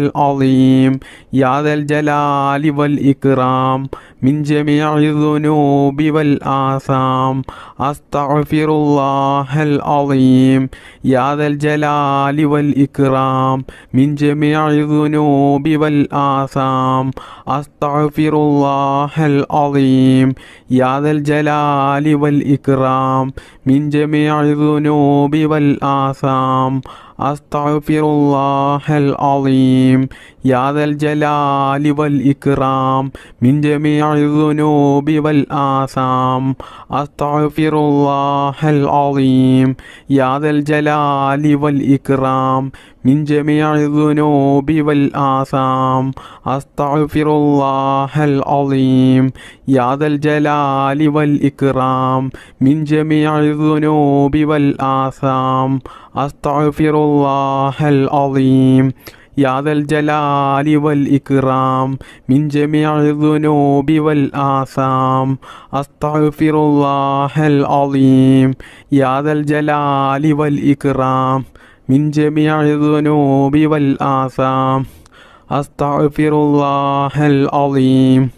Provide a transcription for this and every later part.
العظيم يا ذا الجلال والإكرام من جميع الذنوب والآثام أستغفر الله العظيم يا ذا الجلال والإكرام من جميع الذنوب والآثام أستغفر الله العظيم يا ذا الجلال والإكرام من جميع الذنوب والآثام أستغفر الله العظيم يا ذا الجلال والإكرام من جميع الذنوب والآثام أستغفر الله العظيم يا ذا الجلال والإكرام من جميع الذنوب والآثام أستغفر الله العظيم يا ذا الجلال والإكرام من جميع الذنوب والآثام أستغفر الله العظيم يا ذا الجلال والإكرام من جميع الذنوب والآثام أستغفر الله العظيم يا ذا الجلال والإكرام من جميع الذنوب والآثام أستغفر الله العظيم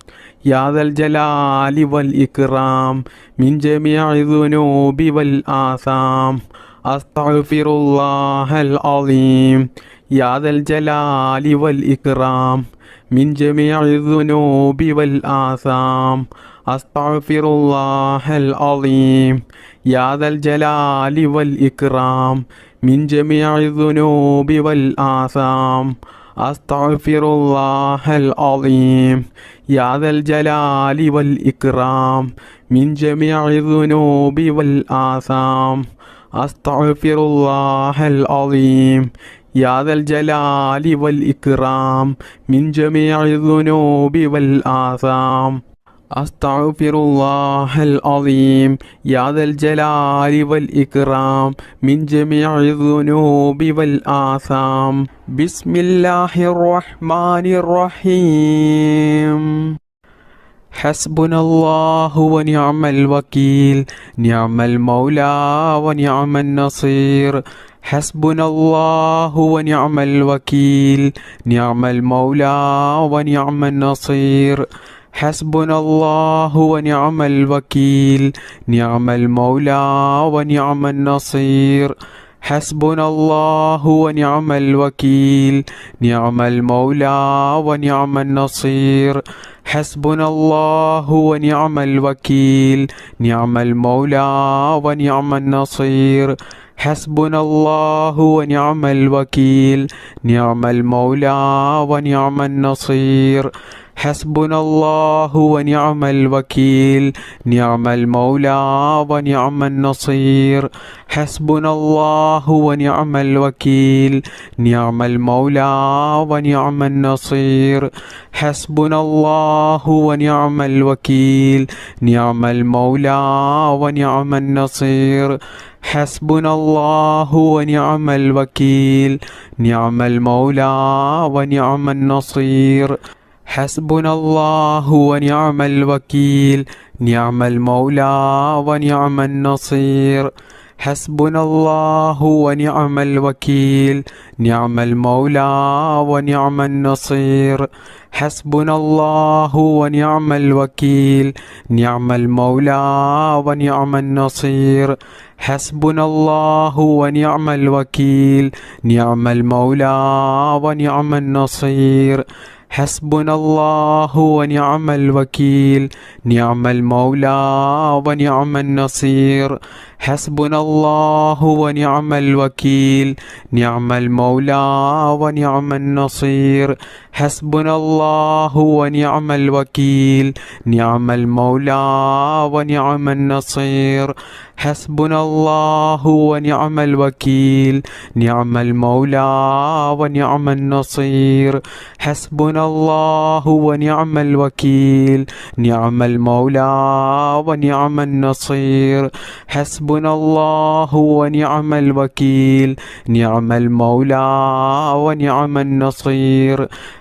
يا ذا الجلال والإكرام من جميع الذنوب والآثام أستغفر الله العظيم يا ذا الجلال والإكرام من جميع الذنوب والآثام أستغفر الله العظيم يا ذا الجلال والإكرام من جميع الذنوب والآثام أستغفر الله العظيم يا ذا الجلال والإكرام من جميع الذنوب والآثام أستغفر الله العظيم يا ذا الجلال والإكرام من جميع الذنوب والآثام أستغفر الله العظيم يا ذا الجلال والإكرام من جميع الذنوب والآثام بسم الله الرحمن الرحيم حسبنا الله ونعم الوكيل نعم المولى ونعم النصير حسبنا الله ونعم الوكيل نعم المولى ونعم النصير حسبنا الله ونعم الوكيل نعم المولى ونعم النصير حسبنا الله ونعم الوكيل نعم المولى ونعم النصير حسبنا الله ونعم الوكيل نعم المولى ونعم النصير حسبنا الله ونعم الوكيل نعم المولى ونعم النصير حسبنا الله ونعم الوكيل نعم المولى ونعم النصير حسبنا الله ونعم الوكيل نعم المولى ونعم النصير حسبنا الله ونعم الوكيل نعم المولى ونعم النصير حسبنا الله ونعم الوكيل نعم المولى ونعم النصير حسبنا الله ونعم الوكيل نعم المولى ونعم النصير حسبنا الله ونعم الوكيل نعم المولى ونعم النصير حسبنا الله ونعم الوكيل نعم المولى ونعم النصير حسبنا الله ونعم الوكيل نعم المولى ونعم النصير حسبنا الله ونعم الوكيل نعم المولى ونعم النصير حسبنا الله ونعم الوكيل نعم المولى ونعم النصير حسبنا الله ونعم الوكيل نعم المولى ونعم النصير حسبنا الله ونعم الوكيل نعم المولى ونعم النصير حسبنا الله ونعم الوكيل نعم المولى ونعم النصير حسبنا الله ونعم الوكيل نعم المولى ونعم النصير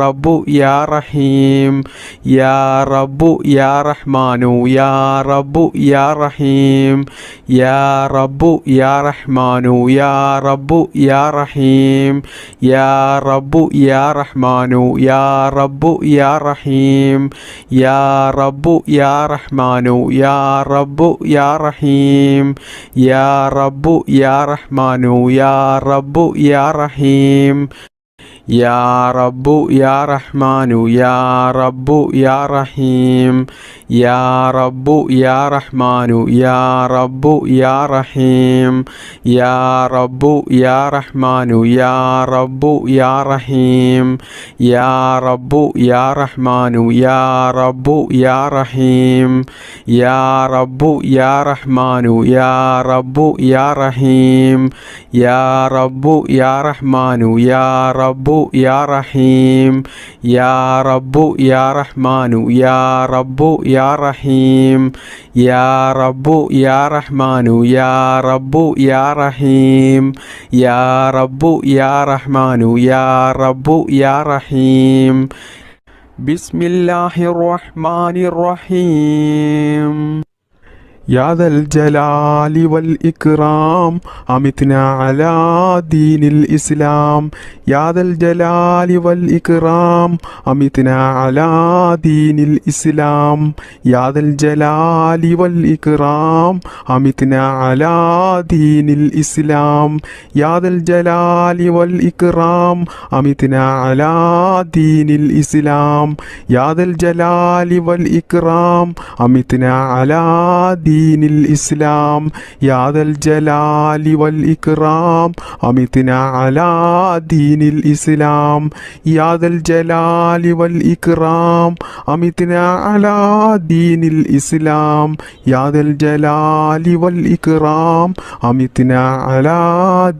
റബ്ബു യാ റഹീം യാ റബ്ബു യാ റഹ്മാനു യാ റബ്ബു യാ റഹീം യാ റബ്ബു യാ റഹ്മാനു യാ റബ്ബു യാ റഹീം യാ റബ്ബു യാ റഹ്മാനു യാ റബ്ബു യാ റഹീം യാ റബ്ബു യാ റഹ്മാനു യാ റബ്ബു യാ റഹീം യാ റബ്ബു യാ റഹ്മാനു യാ റബ്ബു യാ റഹീം യാ റബ്ബു യാ റഹ്മാനു യാ റബ്ബു യാ റഹീം യാ റബ്ബു യാ റഹ്മാനു യാ റബ്ബു യാ റഹീം യാ റബ്ബു യാ റഹ്മാനു യാ റബ്ബു യാ റഹീം യാ റബ്ബു യാ റഹ്മാനു യാ റബ്ബു യാ റഹീം യാ റബ്ബു യാ റഹ്മാനു യാ റബ്ബു യാ റഹീം യാ റബ്ബു യാ റഹ്മാനു യാ റബ്ബു യാ റഹീം യാ റബ്ബു യാ റഹ്മാനു യാ റബ്ബു യാ റഹീം യാ റബ്ബു യാ റഹ്മാനു യാ റബ്ബു യാ റഹീം യാ റബ്ബു യാ റഹ്മാനു യാ റബ്ബു യാ റഹീം ബിസ്മില്ലാഹിർ റഹ്മാനിർ റഹീം يا ذا الجلال والإكرام أمتنا على دين الإسلام يا ذا الجلال والإكرام أمتنا على دين الإسلام يا ذا الجلال والإكرام أمتنا على دين الإسلام يا ذا الجلال والإكرام أمتنا على دين الإسلام يا ذا الجلال والإكرام أمتنا على دين الإسلام يا ذا الجلال والإكرام أمتنا على دين الإسلام يا ذا الجلال والإكرام أمتنا على دين الإسلام يا ذا الجلال والإكرام أمتنا على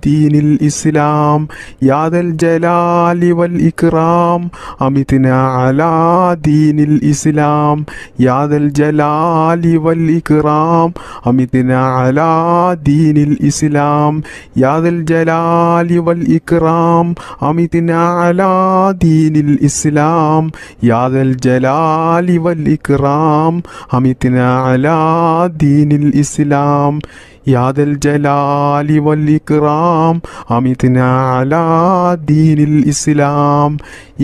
دين الإسلام يا ذا الجلال والإكرام أمتنا على دين الإسلام يا ذا الجلال والإكرام أمتنا على دين الإسلام يا ذا الجلال والإكرام أمتنا على دين الإسلام يا ذا الجلال والإكرام أمتنا على دين الإسلام يا ذا الجلال والإكرام أمتنا على دين الإسلام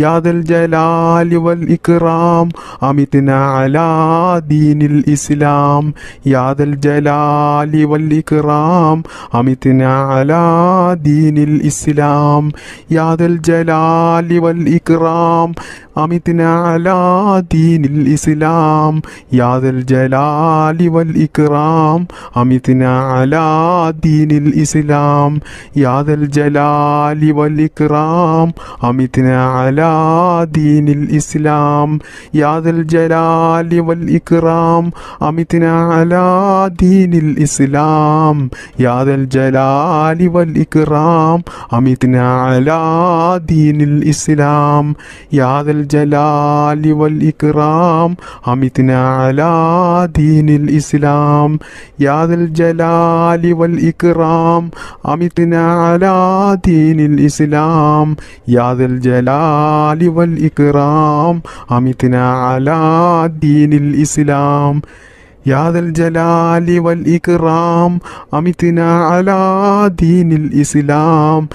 يا ذا الجلال والإكرام أمتنا على دين الإسلام يا ذا الجلال والإكرام أمتنا على دين الإسلام يا ذا الجلال والإكرام أمتنا على دين الإسلام يا ذا الجلال والإكرام أمتنا على دين الإسلام يا ذا الجلال والإكرام أمتنا على دين الإسلام يا ذا الجلال والإكرام أمتنا على دين الإسلام يا ذا الجلال والإكرام أمتنا على دين الإسلام يا ذا الجلال والإكرام أمتنا على دين الإسلام يا ذا الجلال والإكرام أمتنا على دين الإسلام يا ذا الجلال والإكرام أمتنا على دين الإسلام يا ذا الجلال والإكرام أمتنا على دين الإسلام يا ذا الجلال والإكرام أمتنا على دين الإسلام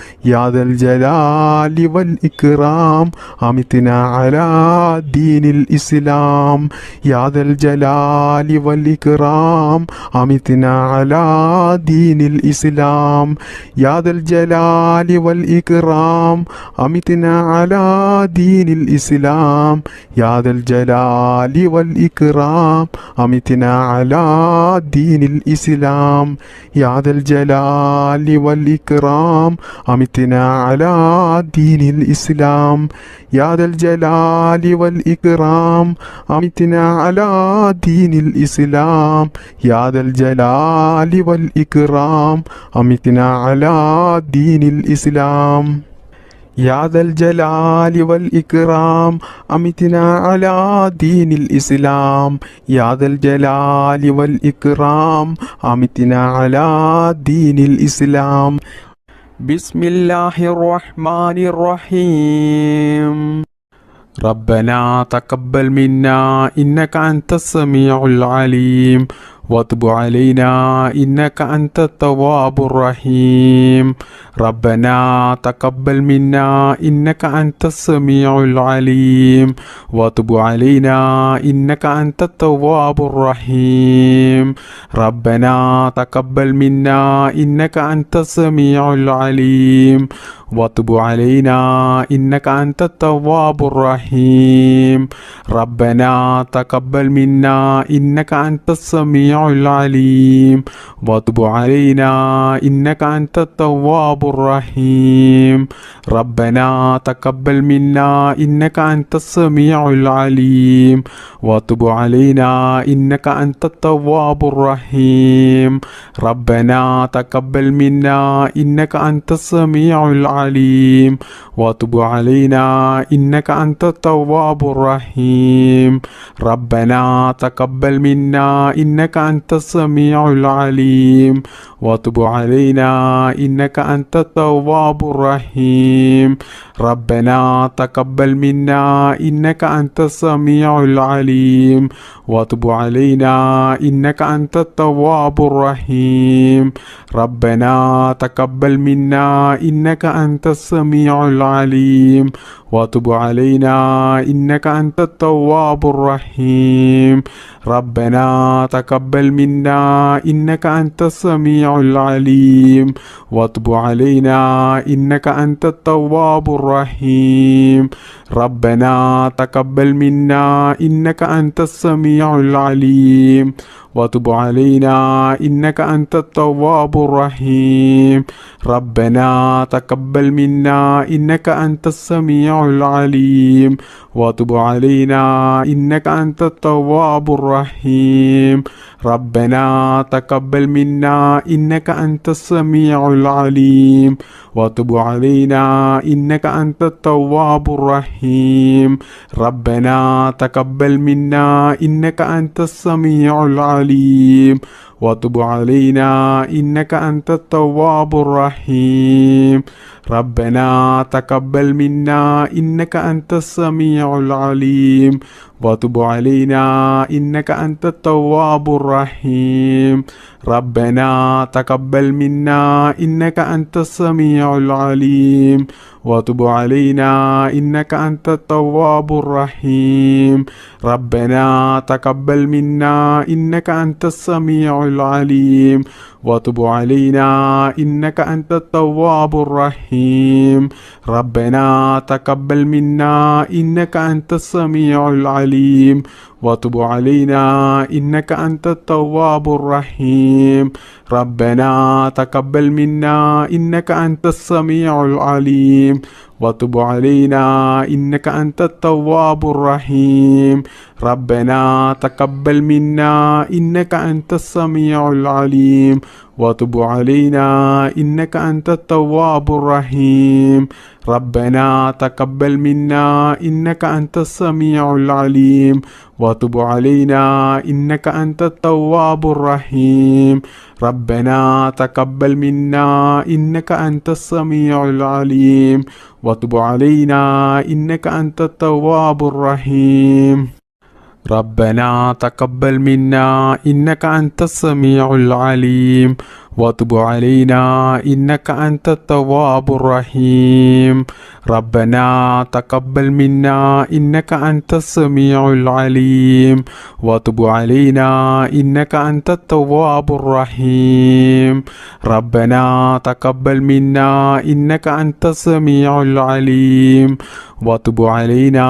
يا ذا الجلال والإكرام أمتنا على دين الإسلام يا ذا الجلال والإكرام أمتنا على دين الإسلام يا ذا الجلال والإكرام أمتنا على دين الإسلام يا ذا الجلال والإكرام أمتنا على دين الإسلام يا ذا الجلال والإكرام أمتنا على دين الإسلام يا ذا الجلال والإكرام أمتنا على دين الإسلام يا ذا الجلال والإكرام أمتنا على دين الإسلام يا ذا الجلال والإكرام أمتنا على دين الإسلام بسم الله الرحمن الرحيم ربنا تقبل منا إنك أنت السميع العليم وتب علينا إنك أنت التواب الرحيم ربنا تقبل منا إنك أنت السميع العليم وتب علينا إنك أنت التواب الرحيم ربنا تقبل منا إنك أنت السميع العليم وتب علينا إنك أنت التواب الرحيم ربنا تقبل منا إنك أنت السميع العليم وتب علينا إنك أنت التواب الرحيم ربنا تقبل منا إنك أنت السميع العليم وتب علينا إنك أنت التواب الرحيم ربنا تقبل منا إنك أنت السميع العليم وتب علينا إنك أنت التواب الرحيم ربنا تقبل منا إنك أنت السميع العليم وتب علينا إنك أنت التواب الرحيم ربنا تقبل منا إنك أنت السميع العليم وتب علينا إنك أنت التواب الرحيم ربنا تقبل منا إنك أنت السميع العليم وتب علينا إنك أنت التواب الرحيم ربنا تقبل منا إنك أنت السميع العليم وتب علينا إنك أنت التواب الرحيم ربنا تقبل منا إنك أنت السميع العليم وتب علينا إنك أنت التواب الرحيم ربنا تقبل منا إنك أنت السميع العليم وتب علينا إنك أنت التواب الرحيم ربنا تقبل منا إنك أنت السميع العليم وتب علينا إنك أنت التواب الرحيم ربنا تقبل منا إنك أنت السميع العليم وتب علينا إنك أنت التواب الرحيم ربنا تقبل منا إنك أنت السميع العليم وتب علينا إنك أنت التواب الرحيم ربنا تقبل منا إنك أنت السميع العليم وتب علينا إنك أنت التواب الرحيم ربنا تقبل منا إنك أنت السميع العليم وتب علينا إنك أنت التواب الرحيم ربنا تقبل منا إنك أنت السميع العليم وتب علينا إنك أنت التواب الرحيم ربنا تقبل منا إنك أنت السميع العليم وتب علينا إنك أنت التواب الرحيم ربنا تقبل منا إنك أنت السميع العليم وتب علينا إنك أنت التواب الرحيم ربنا تقبل منا إنك أنت السميع العليم وتب علينا إنك أنت التواب الرحيم ربنا تقبل منا إنك أنت السميع العليم وتب علينا إنك أنت التواب الرحيم ربنا تقبل منا إنك أنت السميع العليم وتب علينا إنك أنت التواب الرحيم ربنا تقبل منا إنك أنت السميع العليم وتب علينا إنك أنت التواب الرحيم ربنا تقبل منا إنك أنت السميع العليم وتب علينا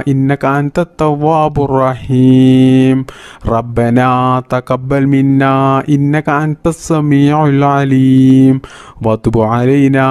إنك أنت التواب الرحيم ربنا تقبل منا إنك أنت السميع العليم وتب علينا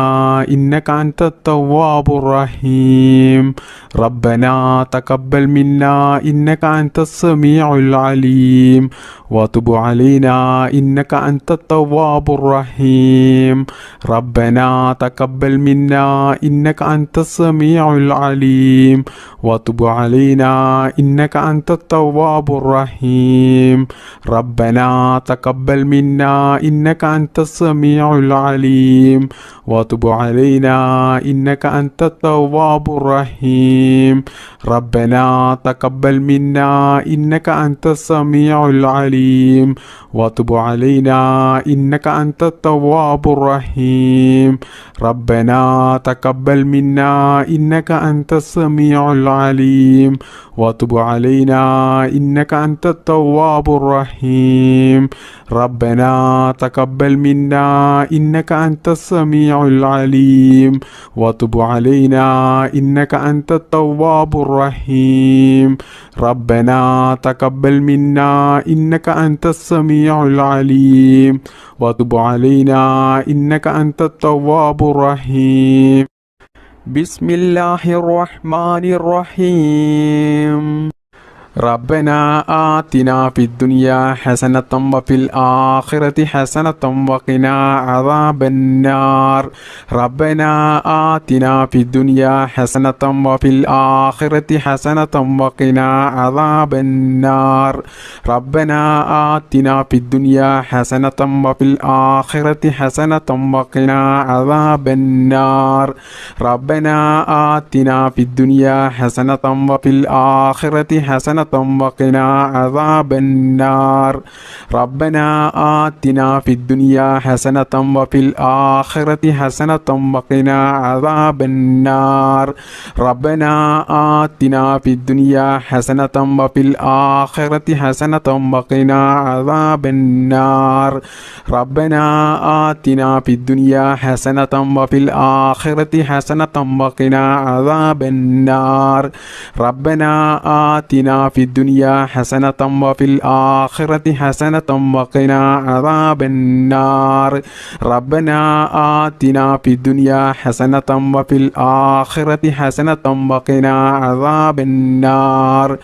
إنك أنت التواب الرحيم ربنا تقبل منا إنك أنت السميع العليم وتب علينا إنك أنت التواب الرحيم ربنا تقبل منا إنك أنت السميع العليم العليم وتب علينا إنك أنت التواب الرحيم ربنا تقبل منا إنك أنت السميع العليم وتب علينا إنك أنت التواب الرحيم ربنا تقبل منا إنك أنت السميع العليم وتب علينا إنك أنت التواب الرحيم ربنا تقبل منا إنك أنت السميع العليم وتب علينا إنك أنت التواب الرحيم ربنا تقبل منا إنك أنت السميع العليم وتب علينا إنك أنت التواب الرحيم ربنا تقبل منا إنك أنت السميع العليم وتب علينا إنك أنت التواب الرحيم بسم الله الرحمن الرحيم ربنا آتنا في الدنيا حسنة وفي الآخرة حسنة وقنا عذاب النار ربنا آتنا في الدنيا حسنة وفي الآخرة حسنة وقنا عذاب النار ربنا آتنا في الدنيا حسنة وفي الآخرة حسنة وقنا عذاب النار ربنا آتنا في الدنيا حسنة وفي الآخرة حسنة وقنا عذاب النار ربنا آتنا في الدنيا حسنة وفي الآخرة حسنة وقنا عذاب النار ربنا آتنا في الدنيا حسنة وفي الآخرة حسنة وقنا عذاب النار ربنا آتنا في الدنيا حسنة وفي الآخرة حسنة وقنا عذاب النار ربنا آتنا في الدنيا حسنة وفي الآخرة حسنة وقنا عذاب النار ربنا آتنا في الدنيا حسنة وفي الآخرة حسنة وقنا عذاب النار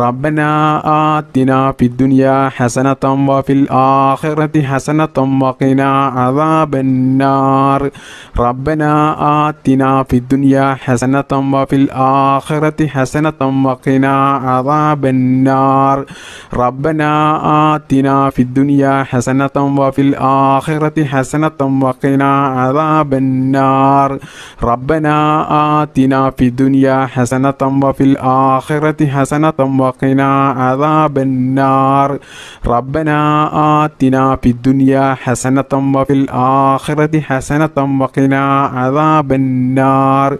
ربنا آتنا في الدنيا حسنة وفي الآخرة حسنة وقنا عذاب النار ربنا آتنا في الدنيا حسنة وفي الآخرة حسنة وقنا عذاب النار ربنا آتنا في الدنيا حسنة وفي الآخرة حسنة وقنا عذاب النار ربنا آتنا في الدنيا حسنة وفي الآخرة حسنة وقنا عذاب النار ربنا آتنا في الدنيا حسنة وفي الآخرة حسنة وقنا عذاب النار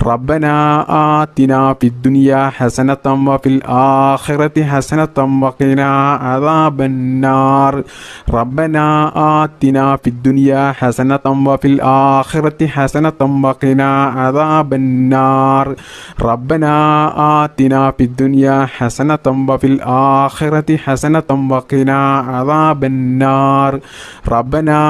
ربنا آتنا في الدنيا حسنة وفي الآخرة حسنة وقنا عذاب النار ربنا آتنا في الدنيا حسنة وفي الآخرة حسنة وقنا عذاب النار ربنا آتنا في الدنيا حسنة وفي الآخرة حسنة وقنا عذاب النار ربنا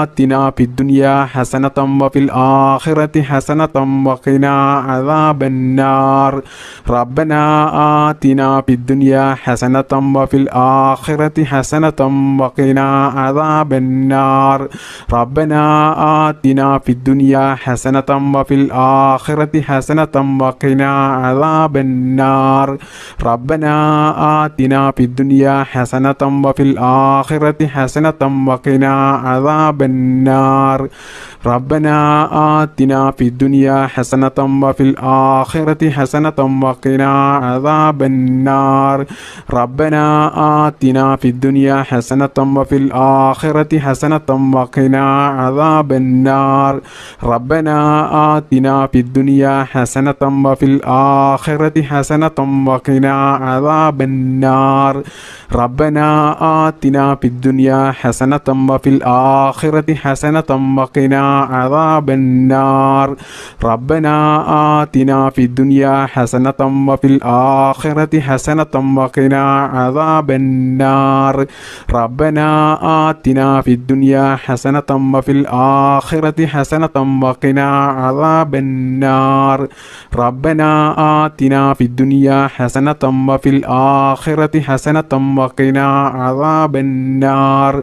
آتنا في الدنيا حسنة وفي الآخرة حسنة وقنا عذاب النار ربنا آتنا في الدنيا حسنة وفي الآخرة حسنة وقنا عذاب النار ربنا آتنا في الدنيا حسنة وفي الآخرة حسنة وقنا عذاب النار ربنا آتنا في الدنيا حسنة وفي الآخرة حسنة وقنا عذاب النار ربنا آتنا في الدنيا حسنة وفي الآخرة حسنة وقنا عذاب النار ربنا آتنا في الدنيا حسنة وفي الآخرة حسنة وقنا عذاب النار ربنا آتنا في الدنيا حسنة وفي الآخرة حسنة وقنا عذاب النار ربنا آتنا في الدنيا حسنة وفي الآخرة حسنة وقنا عذاب النار ربنا آتنا في الدنيا حسنة وفي الآخرة حسنة وقنا عذاب النار ربنا آتنا في الدنيا حسنة وفي الآخرة حسنة وقنا عذاب النار ربنا آتنا في الدنيا حسنة وفي الآخرة حسنة وقنا عذاب النار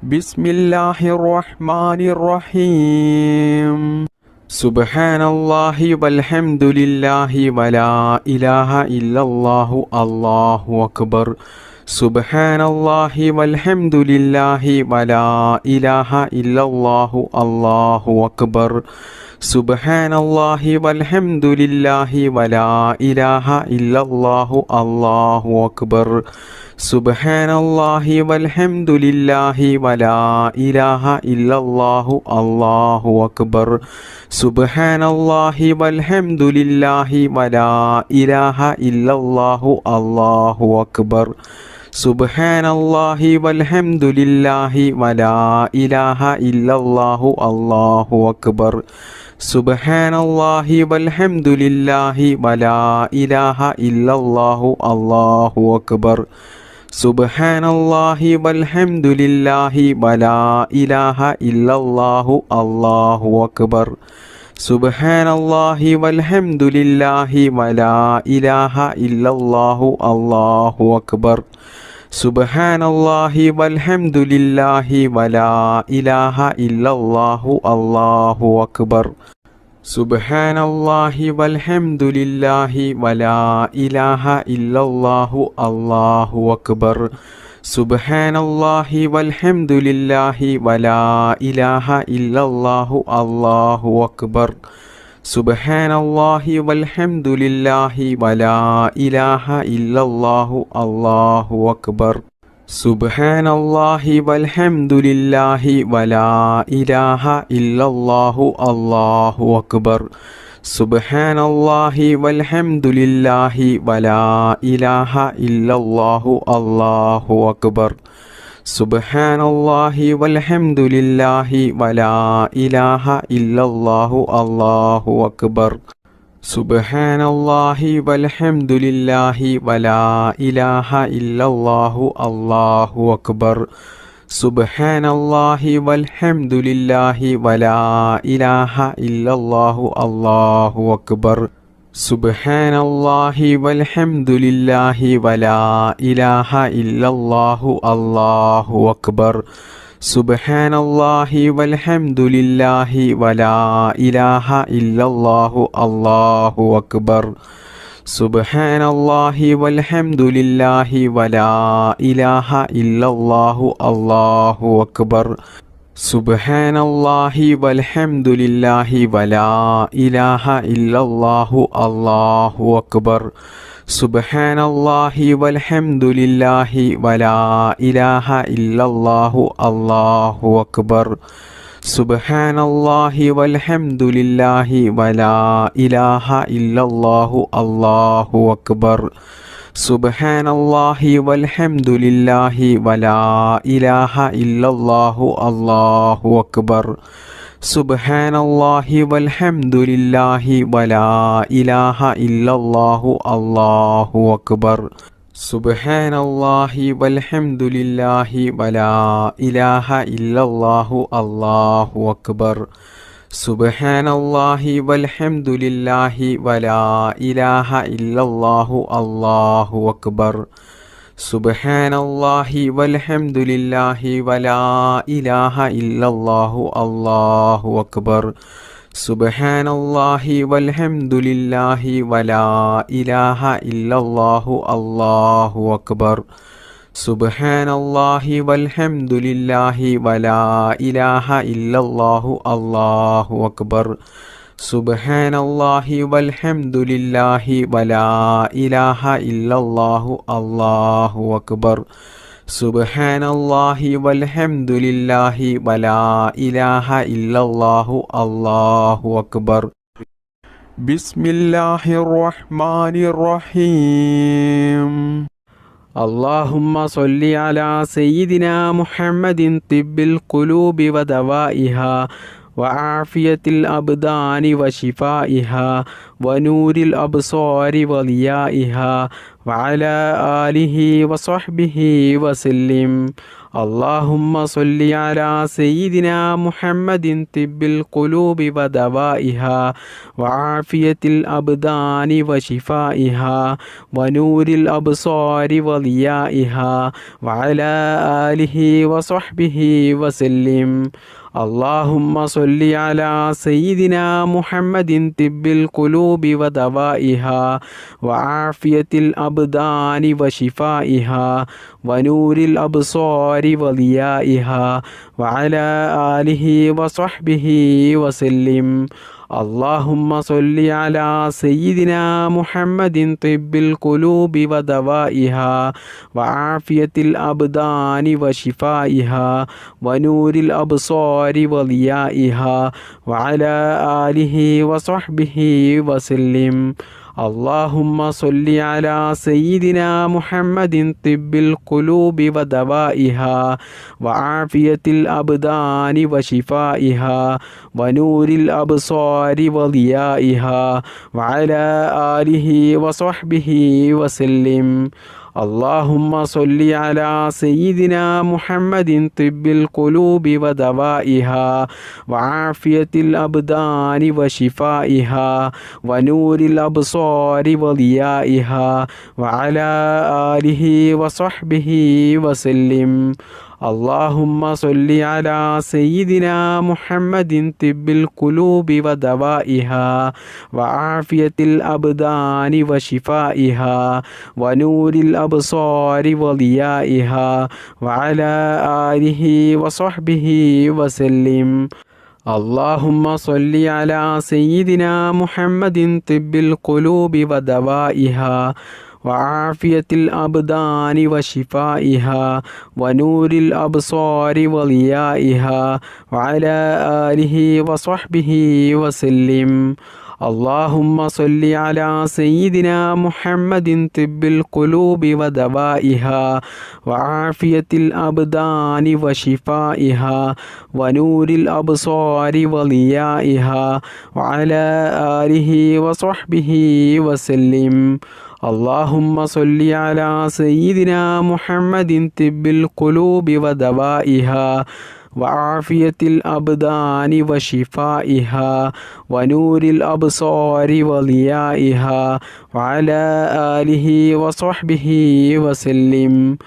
ബിസ്മില്ലാഹിർ റഹ്മാനിർ റഹീം. സുബ്ഹാനല്ലാഹി വൽഹംദുലില്ലാഹി വലാ ഇലാഹ ഇല്ലല്ലാഹു അല്ലാഹു അക്ബർ. സുബ്ഹാനല്ലാഹി വൽഹംദുലില്ലാഹി വലാ ഇലാഹ ഇല്ലല്ലാഹു അല്ലാഹു അക്ബർ. സുബ്ഹാനല്ലാഹി വൽഹംദുലില്ലാഹി വലാ ഇലാഹ ഇല്ലല്ലാഹു അല്ലാഹു അക്ബർ. സുബ്ഹാനല്ലാഹി വൽഹംദുലില്ലാഹി വലാ ഇലാഹ ഇല്ലല്ലാഹു അല്ലാഹു അക്ബർ. സുബ്ഹാനല്ലാഹി വൽഹംദുലില്ലാഹി വലാ ഇലാഹ ഇല്ലല്ലാഹു അല്ലാഹു അക്ബർ. സുബ്ഹാനല്ലാഹി വൽഹംദുലില്ലാഹി വലാ ഇലാഹ ഇല്ലല്ലാഹു അല്ലാഹു അക്ബർ. സുബ്ഹാനല്ലാഹി വൽഹംദുലില്ലാഹി വലാ ഇലാഹ ഇല്ലല്ലാഹു അല്ലാഹു അക്ബർ. സുബ്ഹാനല്ലാഹി വൽഹംദുലില്ലാഹി വലാ ഇലാഹ ഇല്ലല്ലാഹു അല്ലാഹു അക്ബർ. സുബ്ഹാനല്ലാഹി വൽഹംദുലില്ലാഹി വലാ ഇലാഹ ഇല്ലല്ലാഹു അല്ലാഹു അക്ബർ. സുബ്ഹാനല്ലാഹി വൽഹംദുലില്ലാഹി വലാ ഇലാഹ ഇല്ലല്ലാഹു അല്ലാഹു അക്ബർ. സുബ്ഹാനല്ലാഹി വൽഹംദുലില്ലാഹി വലാ ഇലാഹ ഇല്ലല്ലാഹു അല്ലാഹു അക്ബർ. സുബ്ഹാനല്ലാഹി വൽഹംദുലില്ലാഹി വലാ ഇലാഹ ഇല്ലല്ലാഹു അല്ലാഹു അക്ബർ. സുബ്ഹാനല്ലാഹി വൽഹംദുലില്ലാഹി വലാ ഇലാഹ ഇല്ലല്ലാഹു അല്ലാഹു അക്ബർ. സുബ്ഹാനല്ലാഹി വൽഹംദുലില്ലാഹി വലാ ഇലാഹ ഇല്ലല്ലാഹു അല്ലാഹു അക്ബർ. സുബ്ഹാനല്ലാഹി വൽഹംദുലില്ലാഹി വലാ ഇലാഹ ഇല്ലല്ലാഹു അല്ലാഹു അക്ബർ. സുബ്ഹാനല്ലാഹി വൽഹംദുലില്ലാഹി വലാ ഇലാഹ ഇല്ലല്ലാഹു അല്ലാഹു അക്ബർ. സുബ്ഹാനല്ലാഹി വൽഹംദുലില്ലാഹി വലാ ഇലാഹ ഇല്ലല്ലാഹു അല്ലാഹു അക്ബർ. സുബ്ഹാനല്ലാഹി വൽഹംദുലില്ലാഹി വലാ ഇലാഹ ഇല്ലല്ലാഹു അല്ലാഹു അക്ബർ. സുബ്ഹാനല്ലാഹി വൽഹംദുലില്ലാഹി വലാ ഇലാഹ ഇല്ലല്ലാഹു അല്ലാഹു അക്ബർ. സുബ്ഹാനല്ലാഹി വൽഹംദുലില്ലാഹി വലാ ഇലാഹ ഇല്ലല്ലാഹു അല്ലാഹു അക്ബർ. സുബ്ഹാനല്ലാഹി വൽഹംദുലില്ലാഹി വലാ ഇലാഹ ഇല്ലല്ലാഹു അല്ലാഹു അക്ബർ. സുബ്ഹാനല്ലാഹി വൽഹംദുലില്ലാഹി വലാ ഇലാഹ ഇല്ലല്ലാഹു അല്ലാഹു അക്ബർ. സുബ്ഹാനല്ലാഹി വൽഹംദുലില്ലാഹി വലാ ഇലാഹ ഇല്ലല്ലാഹു അല്ലാഹു അക്ബർ. സുബ്ഹാനല്ലാഹി വൽഹംദുലില്ലാഹി വലാ ഇലാഹ ഇല്ലല്ലാഹു അല്ലാഹു അക്ബർ. സുബ്ഹാനല്ലാഹി വൽഹംദുലില്ലാഹി വലാ ഇലാഹ ഇല്ലല്ലാഹു അല്ലാഹു അക്ബർ. സുബ്ഹാനല്ലാഹി വൽഹംദുലില്ലാഹി വലാ ഇലാഹ ഇല്ലല്ലാഹു അല്ലാഹു അക്ബർ. സുബ്ഹാനല്ലാഹി വൽഹംദുലില്ലാഹി വലാ ഇലാഹ ഇല്ലല്ലാഹു അല്ലാഹു അക്ബർ. സുബ്ഹാനല്ലാഹി വൽഹംദുലില്ലാഹി വലാ ഇലാഹ ഇല്ലല്ലാഹു അല്ലാഹു അക്ബർ. സുബ്ഹാനല്ലാഹി വൽഹംദുലില്ലാഹി വലാ ഇലാഹ ഇല്ലല്ലാഹു അല്ലാഹു അക്ബർ. സുബ്ഹാനല്ലാഹി വൽഹംദുലില്ലാഹി വലാ ഇലാഹ ഇല്ലല്ലാഹു അല്ലാഹു അക്ബർ. സുബ്ഹാനല്ലാഹി വൽഹംദുലില്ലാഹി വലാ ഇലാഹ ഇല്ലല്ലാഹു അല്ലാഹു അക്ബർ. സുബ്ഹാനല്ലാഹി വൽഹംദുലില്ലാഹി വലാ ഇലാഹ ഇല്ലല്ലാഹു അല്ലാഹു അക്ബർ. സുബ്ഹാനല്ലാഹി വൽഹംദുലില്ലാഹി വലാ ഇലാഹ ഇല്ലല്ലാഹു അല്ലാഹു അക്ബർ. ബിസ്മില്ലാഹിർ റഹ്മാനിർ റഹീം. اللهم صل على سيدنا محمد طب القلوب ودوائها وعافية الأبدان وشفائها ونور الأبصار وضيائها وعلى آله وصحبه وسلم. اللهم صل على سيدنا محمد طب القلوب ودوائها وعافية الأبدان وشفائها ونور الأبصار وضيائها وعلى آله وصحبه وسلم. اللهم صل على سيدنا محمد طب القلوب ودوائها وعافية الأبدان وشفائها ونور الأبصار وضيائها وعلى آله وصحبه وسلم. اللهم صل على سيدنا محمد طب القلوب ودوائها وعافية الأبدان وشفائها ونور الأبصار وضيائها وعلى آله وصحبه وسلم. اللهم صل على سيدنا محمد طب القلوب ودوائها وعافية الأبدان وشفائها ونور الأبصار وضيائها وعلى آله وصحبه وسلم. اللهم صل على سيدنا محمد طب القلوب ودوائها وعافية الأبدان وشفائها ونور الأبصار وضيائها وعلى آله وصحبه وسلم. اللهم صل على سيدنا محمد طب القلوب ودوائها وعافية الأبدان وشفائها ونور الأبصار وضيائها وعلى آله وصحبه وسلم. اللهم صل على سيدنا محمد طب القلوب ودوائها وعافية الأبدان وشفائها ونور الأبصار وضيائها وعلى آله وصحبه وسلم. اللهم صل على سيدنا محمد طب القلوب ودوائها وعافية الأبدان وشفائها ونور الأبصار وضيائها وعلى آله وصحبه وسلم. اللهم صل على سيدنا محمد طب القلوب ودوائها وعافية الأبدان وشفائها ونور الأبصار وضيائها وعلى آله وصحبه وسلم.